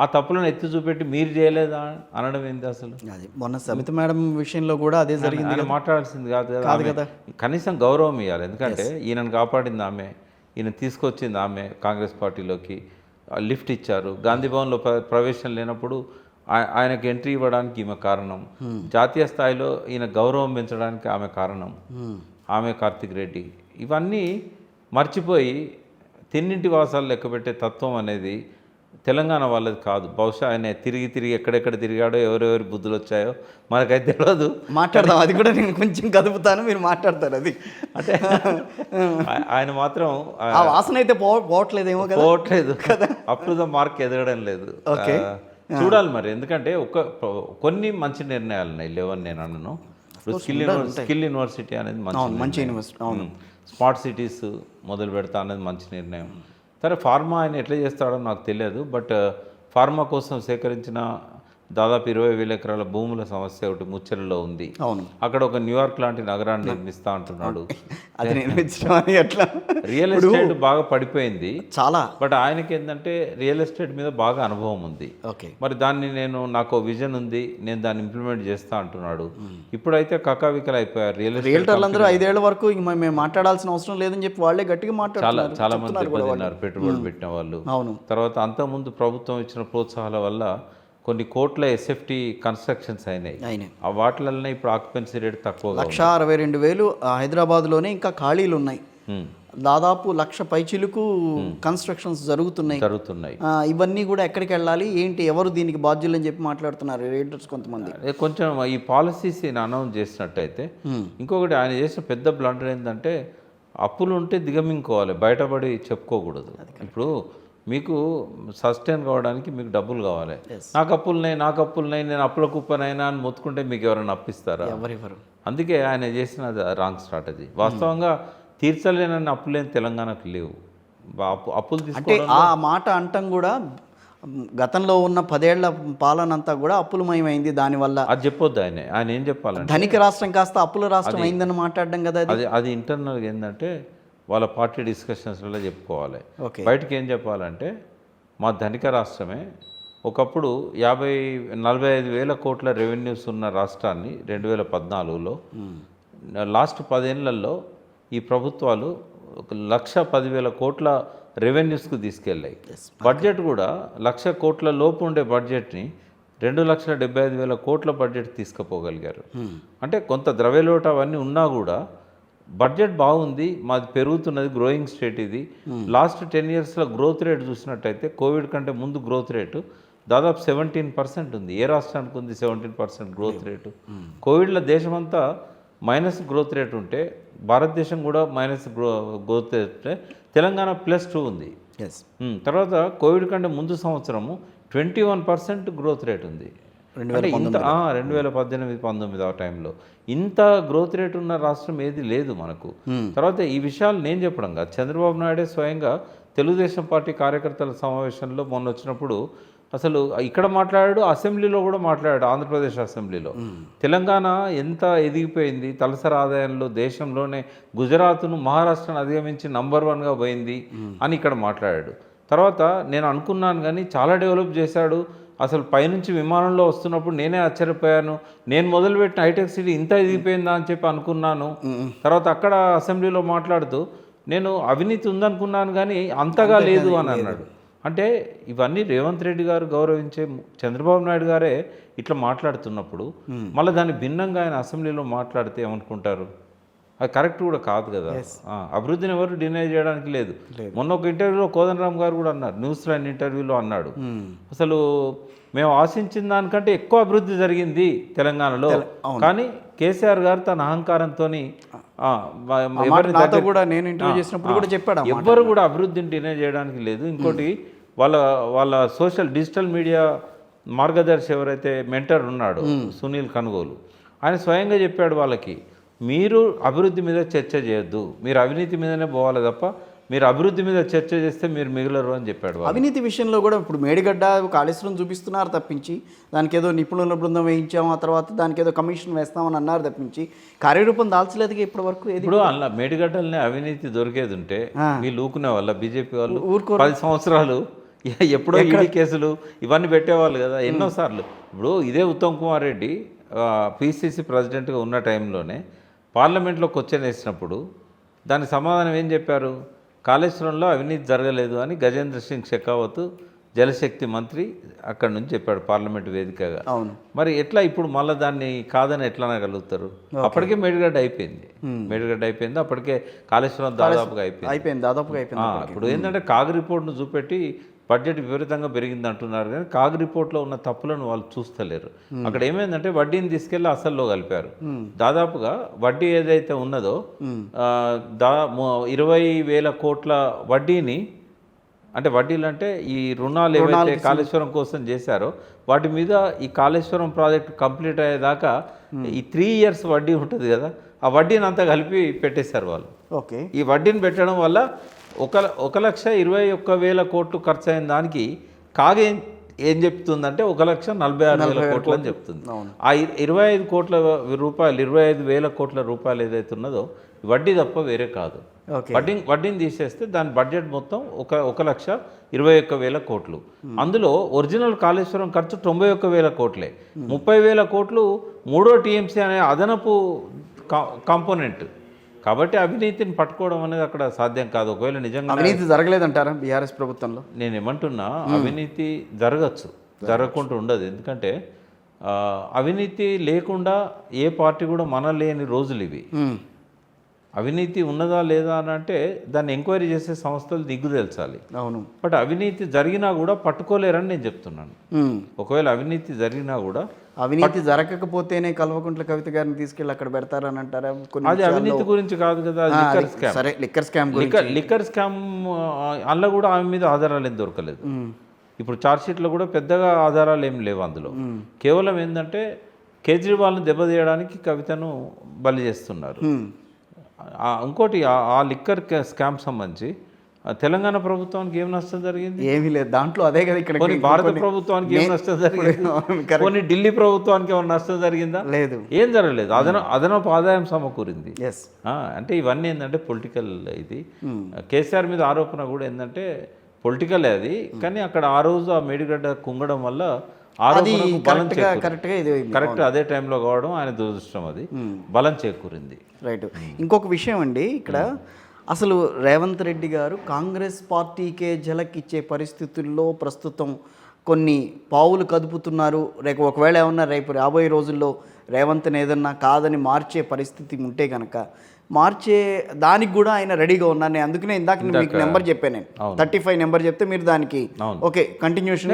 ఆ తప్పులను ఎత్తి చూపెట్టి మీరు చేయలేదా అనడం ఏంది అసలు? అది మొన్న సబిత మేడం విషయంలో కూడా అదే జరిగింది. ఆయన మాట్లాడాల్సింది కాదు కదా. కాదు ఆమె కదా. కనీసం గౌరవం ఇవ్వాలి. ఎందుకంటే ఈయనను కాపాడింది ఆమె, ఈయన తీసుకొచ్చింది ఆమె కాంగ్రెస్ పార్టీలోకి. లిఫ్ట్ ఇచ్చారు. గాంధీ భవన్లో ప్రవేశం లేనప్పుడు ఆయనకి ఎంట్రీ ఇవ్వడానికి ఈమె కారణం. జాతీయ స్థాయిలో ఈయన గౌరవం పెంచడానికి ఆమె కారణం. ఆమె కార్తిక్ రెడ్డి. ఇవన్నీ మర్చిపోయి తిన్నింటి వాసాలు లెక్కబెట్టే తత్వం అనేది తెలంగాణ వాళ్ళది కాదు. బహుశా ఆయన తిరిగి ఎక్కడెక్కడ తిరిగాడో, ఎవరెవరి బుద్ధులు వచ్చాయో మనకైతే తెలియదు. మాట్లాడదాం, అది కూడా నేను కొంచెం కదుపుతాను, మీరు మాట్లాడతారు. అది అంటే ఆయన మాత్రం ఆ వాసన అయితే పోవట్లేదేమో కదా, పోవట్లేదు కదా, అప్ టు ద మార్క్ ఎదగడం లేదు. చూడాలి మరి. ఎందుకంటే కొన్ని మంచి నిర్ణయాలు ఉన్నాయి, లేవని నేను అన్నాను. స్కిల్ యూనివర్సిటీ అనేది మంచి యూనివర్సిటీ, అవును. స్మార్ట్ సిటీస్ మొదలు పెడతా అనేది మంచి నిర్ణయం. సరే, ఫార్మా ఆయన ఎట్లా చేస్తాడో నాకు తెలియదు. బట్ ఫార్మా కోసం సేకరించిన దాదాపు 20,000 ఎకరాల భూముల సమస్య ఒకటి ముచ్చరలో ఉంది. అవును, అక్కడ ఒక న్యూయార్క్ లాంటి నగరాన్ని నిర్మిస్తా అంటున్నాడు. అది నిర్మించడం అని ఎట్లా? రియల్ ఎస్టేట్ బాగా పడిపోయింది చాలా. బట్ ఆయనకి ఏంటంటే రియల్ ఎస్టేట్ మీద బాగా అనుభవం ఉంది. మరి దాన్ని నాకు విజన్ ఉంది, నేను దాన్ని ఇంప్లిమెంట్ చేస్తా అంటున్నాడు. ఇప్పుడైతే కకావికలు అయిపోయారు రియల్టర్లు అందరూ. 5 ఏళ్ల వరకు మేము మాట్లాడాల్సిన అవసరం లేదని చెప్పి వాళ్ళే గట్టిగా మాట్లాడారు. చాలా మంది దెబ్బతిన్నారు, పెట్టుబడులు పెట్టిన వాళ్ళు. అవును. తర్వాత అంతకుముందు ప్రభుత్వం ఇచ్చిన ప్రోత్సాహాల వల్ల కొన్ని కోట్ల ఎస్ఎఫ్టీ కన్స్ట్రక్షన్స్ అయినాయి. ఆ వాటిలనే ఇప్పుడు ఆక్యుపెన్సీ రేట్ తక్కువ, 1,62,000 హైదరాబాద్లోనే ఇంకా ఖాళీలు ఉన్నాయి. దాదాపు 1,00,000 పైచిలుకు కన్స్ట్రక్షన్స్ జరుగుతున్నాయి. ఇవన్నీ కూడా ఎక్కడికి వెళ్ళాలి, ఏంటి, ఎవరు దీనికి బాధ్యులు అని చెప్పి మాట్లాడుతున్నారు రేటర్స్ కొంతమంది. కొంచెం ఈ పాలసీస్ అనౌన్స్ చేసినట్టయితే. ఇంకొకటి ఆయన చేసిన పెద్ద బ్లండర్ ఏంటంటే, అప్పులు ఉంటే దిగమింగుకోవాలి, బయటపడి చెప్పుకోకూడదు. ఇప్పుడు మీకు సస్టైన్ కావడానికి మీకు డబ్బులు కావాలి. నాకు అప్పులున్నాయి, నేను అప్పుల కుప్పనైనా అని మొత్తుకుంటే మీకు ఎవరైనా అప్పిస్తారా? ఎవరెవరు. అందుకే ఆయన చేసిన రాంగ్ స్ట్రాటజీ. వాస్తవంగా తీర్చలేనని అప్పులేని తెలంగాణకు లేవు. అప్పులు అంటే ఆ మాట అంటాం కూడా గతంలో ఉన్న 10 ఏళ్ల పాలన అంతా కూడా అప్పులమయమైంది. దానివల్ల అది చెప్పొద్దు. ఆయన ఏం చెప్పాలంటే, ధనిక రాష్ట్రం కాస్త అప్పుల రాష్ట్రం అయిందని మాట్లాడడం కదా. అది ఇంటర్నల్గా ఏంటంటే వాళ్ళ పార్టీ డిస్కషన్స్లో చెప్పుకోవాలి. బయటకు ఏం చెప్పాలంటే, మా ధనిక రాష్ట్రమే ఒకప్పుడు 45,000 కోట్ల రెవెన్యూస్ ఉన్న రాష్ట్రాన్ని 2014లో లాస్ట్ 10 ఏళ్లలో ఈ ప్రభుత్వాలు 1,10,000 కోట్ల రెవెన్యూస్కు తీసుకెళ్ళాయి. బడ్జెట్ కూడా 1,00,000 కోట్ల లోపు ఉండే బడ్జెట్ని 2,75,000 కోట్ల బడ్జెట్ తీసుకుపోగలిగారు. అంటే కొంత ద్రవ్యలోటు అవన్నీ ఉన్నా కూడా బడ్జెట్ బాగుంది, మాది పెరుగుతున్నది, గ్రోయింగ్ స్టేట్ ఇది. లాస్ట్ 10 ఇయర్స్లో గ్రోత్ రేట్ చూసినట్టయితే కోవిడ్ కంటే ముందు గ్రోత్ రేటు దాదాపు 17% ఉంది. ఏ రాష్ట్రానికి ఉంది 17% గ్రోత్ రేటు? కోవిడ్లో దేశమంతా మైనస్ గ్రోత్ రేట్ ఉంటే భారతదేశం కూడా మైనస్ గ్రోత్ రేట్, తెలంగాణ +2 ఉంది. తర్వాత కోవిడ్ కంటే ముందు సంవత్సరము 21% గ్రోత్ రేట్ ఉంది. అంటే ఇంత 2018-19 ఆ టైంలో ఇంత గ్రోత్ రేట్ ఉన్న రాష్ట్రం ఏది లేదు మనకు. తర్వాత ఈ విషయాలు నేను చెప్పడం కాదు, చంద్రబాబు నాయుడే స్వయంగా తెలుగుదేశం పార్టీ కార్యకర్తల సమావేశంలో మొన్న వచ్చినప్పుడు అసలు ఇక్కడ మాట్లాడాడు, అసెంబ్లీలో కూడా మాట్లాడాడు. ఆంధ్రప్రదేశ్ అసెంబ్లీలో తెలంగాణ ఎంత ఎదిగిపోయింది, తలసరి ఆదాయంలో దేశంలోనే గుజరాత్ను, మహారాష్ట్రను అధిగమించి నంబర్ 1గా పోయింది అని ఇక్కడ మాట్లాడాడు. తర్వాత నేను అనుకున్నాను కానీ చాలా డెవలప్ చేశాడు, అసలు పైనుంచి విమానంలో వస్తున్నప్పుడు నేనే ఆశ్చర్యపోయాను, నేను మొదలుపెట్టిన హైటెక్ సిటీ ఇంత ఎదిగిపోయిందా అని చెప్పి అనుకున్నాను. తర్వాత అక్కడ అసెంబ్లీలో మాట్లాడుతూ నేను అవినీతి ఉందనుకున్నాను కానీ అంతగా లేదు అని అన్నాడు. అంటే ఇవన్నీ రేవంత్ రెడ్డి గారు గౌరవించే చంద్రబాబు నాయుడు గారే ఇట్లా మాట్లాడుతున్నప్పుడు మళ్ళీ దాన్ని భిన్నంగా ఆయన అసెంబ్లీలో మాట్లాడితే ఏమనుకుంటారు? అది కరెక్ట్ కూడా కాదు కదా. అభివృద్ధిని ఎవరు డినై చేయడానికి లేదు. మొన్న ఒక ఇంటర్వ్యూలో కోదండరామ్ గారు కూడా అన్నారు, న్యూస్ లైన్ ఇంటర్వ్యూలో అన్నాడు, అసలు మేము ఆశించిన దానికంటే ఎక్కువ అభివృద్ధి జరిగింది తెలంగాణలో, కానీ కేసీఆర్ గారు తన అహంకారంతో ఎవ్వరు కూడా అభివృద్ధిని డినై చేయడానికి లేదు. ఇంకోటి వాళ్ళ సోషల్ డిజిటల్ మీడియా మార్గదర్శి ఎవరైతే మెంటర్ ఉన్నాడో సునీల్ కనుగోలు, ఆయన స్వయంగా చెప్పాడు వాళ్ళకి, మీరు అభివృద్ధి మీద చర్చ చేయొద్దు, మీరు అవినీతి మీదనే పోవాలి తప్ప మీరు అభివృద్ధి మీద చర్చ చేస్తే మీరు మిగలరు అని చెప్పాడు. అవినీతి విషయంలో కూడా ఇప్పుడు మేడిగడ్డ కాళేశ్వరం చూపిస్తున్నారు తప్పించి, దానికి ఏదో నిపుణుల బృందం వేయించాము, ఆ తర్వాత దానికి ఏదో కమిషన్ వేస్తామని అన్నారు తప్పించి కార్యరూపం దాల్చలేదుగా ఇప్పటి వరకు. ఇప్పుడు అలా మేడిగడ్డలనే అవినీతి దొరికేది ఉంటే వీళ్ళు ఊకునే వాళ్ళ బీజేపీ వాళ్ళు 10 సంవత్సరాలు ఎప్పుడో ఈడీ కేసులు ఇవన్నీ పెట్టేవాళ్ళు కదా ఎన్నోసార్లు. ఇప్పుడు ఇదే ఉత్తమ్ కుమార్ రెడ్డి పిసిసి ప్రెసిడెంట్గా ఉన్న టైంలోనే పార్లమెంట్లో క్వశ్చన్ వేసినప్పుడు దానికి సమాధానం ఏం చెప్పారు? కాళేశ్వరంలో అవినీతి జరగలేదు అని గజేంద్ర సింగ్ షెకావత్ జలశక్తి మంత్రి అక్కడి నుంచి చెప్పాడు పార్లమెంట్ వేదికగా. అవును. మరి ఎట్లా ఇప్పుడు మళ్ళీ దాన్ని కాదని ఎట్లా అనగలుగుతారు? అప్పటికే మేడిగడ్డ అయిపోయింది, అప్పటికే కాళేశ్వరం దాదాపుగా అయిపోయింది. ఇప్పుడు ఏంటంటే కాగ్ రిపోర్ట్ను చూపెట్టి బడ్జెట్ విపరీతంగా పెరిగింది అంటున్నారు, కానీ కాగ్ రిపోర్ట్లో ఉన్న తప్పులను వాళ్ళు చూస్తలేరు. అక్కడ ఏమైందంటే వడ్డీని తీసుకెళ్ళి అసల్లో కలిపారు. దాదాపుగా వడ్డీ ఏదైతే ఉన్నదో 20,000 కోట్ల వడ్డీని, అంటే వడ్డీలు అంటే ఈ రుణాలు ఏవైతే కాళేశ్వరం కోసం చేశారో వాటి మీద ఈ కాళేశ్వరం ప్రాజెక్ట్ కంప్లీట్ అయ్యేదాకా ఈ 3 years వడ్డీ ఉంటుంది కదా, ఆ వడ్డీని అంతా కలిపి పెట్టేశారు వాళ్ళు. ఓకే. ఈ వడ్డీని పెట్టడం వల్ల 1,21,000 కోట్లు ఖర్చు అయిన దానికి కాగే ఏం చెప్తుందంటే 1,46,000 కోట్లు అని చెప్తుంది. ఆ 25,000 కోట్ల రూపాయలు ఏదైతే ఉన్నదో వడ్డీ తప్ప వేరే కాదు. వడ్డీని తీసేస్తే దాని బడ్జెట్ మొత్తం 1,21,000 కోట్లు. అందులో ఒరిజినల్ కాళేశ్వరం ఖర్చు 91,000 కోట్లే. 30,000 కోట్లు 3వ టీఎంసీ అనే అదనపు కాంపోనెంట్. కాబట్టి అవినీతిని పట్టుకోవడం అనేది అక్కడ సాధ్యం కాదు. ఒకవేళ నిజంగా అవినీతి జరగలేదంటారా బీఆర్ఎస్ ప్రభుత్వంలో? నేను ఏమంటున్నా, అవినీతి జరగచ్చు, జరగకుండా ఉండదు. ఎందుకంటే అవినీతి లేకుండా ఏ పార్టీ కూడా మనలేని రోజులు ఇవి. అవినీతి ఉన్నదా లేదా అని అంటే దాన్ని ఎంక్వైరీ చేసే సంస్థలు దిగ్గు తెల్చాలి. అవును. బట్ అవినీతి జరిగినా కూడా పట్టుకోలేరని నేను చెప్తున్నాను. ఒకవేళ అవినీతి జరిగినా కూడా, అవినీతి జరగకపోతేనే కల్వకుంట్ల కవిత గారిని తీసుకెళ్ళి అక్కడ పెడతారని అంటారా? అది అవినీతి గురించి కాదు కదా, లిక్కర్ స్కామ్ అందులో కూడా ఆమె మీద ఆధారాలు ఏం దొరకలేదు. ఇప్పుడు ఛార్జ్షీట్లో కూడా పెద్దగా ఆధారాలు ఏం లేవు అందులో. కేవలం ఏంటంటే కేజ్రీవాల్ని దెబ్బతీయడానికి కవితను బలి చేస్తున్నారు. ఇంకోటి ఆ లిక్కర్ స్కామ్ సంబంధించి తెలంగాణ ప్రభుత్వానికి ఏం నష్టం జరిగింది? ఏమీ లేదు దాంట్లో. అదే కదా ఇక్కడ భారత ప్రభుత్వానికి ఏం నష్టం జరిగింది? కొన్ని ఢిల్లీ ప్రభుత్వానికి ఏమైనా నష్టం జరిగిందా? లేదు, ఏం జరగలేదు. అదనపు ఆదాయం సమకూరింది. అంటే ఇవన్నీ ఏంటంటే పొలిటికల్. ఇది కేసీఆర్ మీద ఆరోపణ కూడా ఏంటంటే పొలిటికలే అది. కానీ అక్కడ ఆ రోజు ఆ మేడిగడ్డ కుంగడం వల్ల కరెక్ట్ అదే టైంలో కావడం ఆయన దురదృష్టం, అది బలం చేకూరింది. రైట్. ఇంకొక విషయం అండి, ఇక్కడ అసలు రేవంత్ రెడ్డి గారు కాంగ్రెస్ పార్టీకే ఝలకిచ్చే పరిస్థితుల్లో ప్రస్తుతం కొన్ని పావులు కదుపుతున్నారు. రేపు ఒకవేళ ఏమన్నా రేపు రాబోయే రోజుల్లో రేవంత్ని ఏదన్నా కాదని మార్చే పరిస్థితి ఉంటే కనుక మార్చే దానికి కూడా ఆయన రెడీగా ఉన్నారు. నేను అందుకనే ఇందాక మీకు నెంబర్ చెప్పాను, నేను 35 నెంబర్ చెప్తే మీరు దానికి ఓకే కంటిన్యూషన్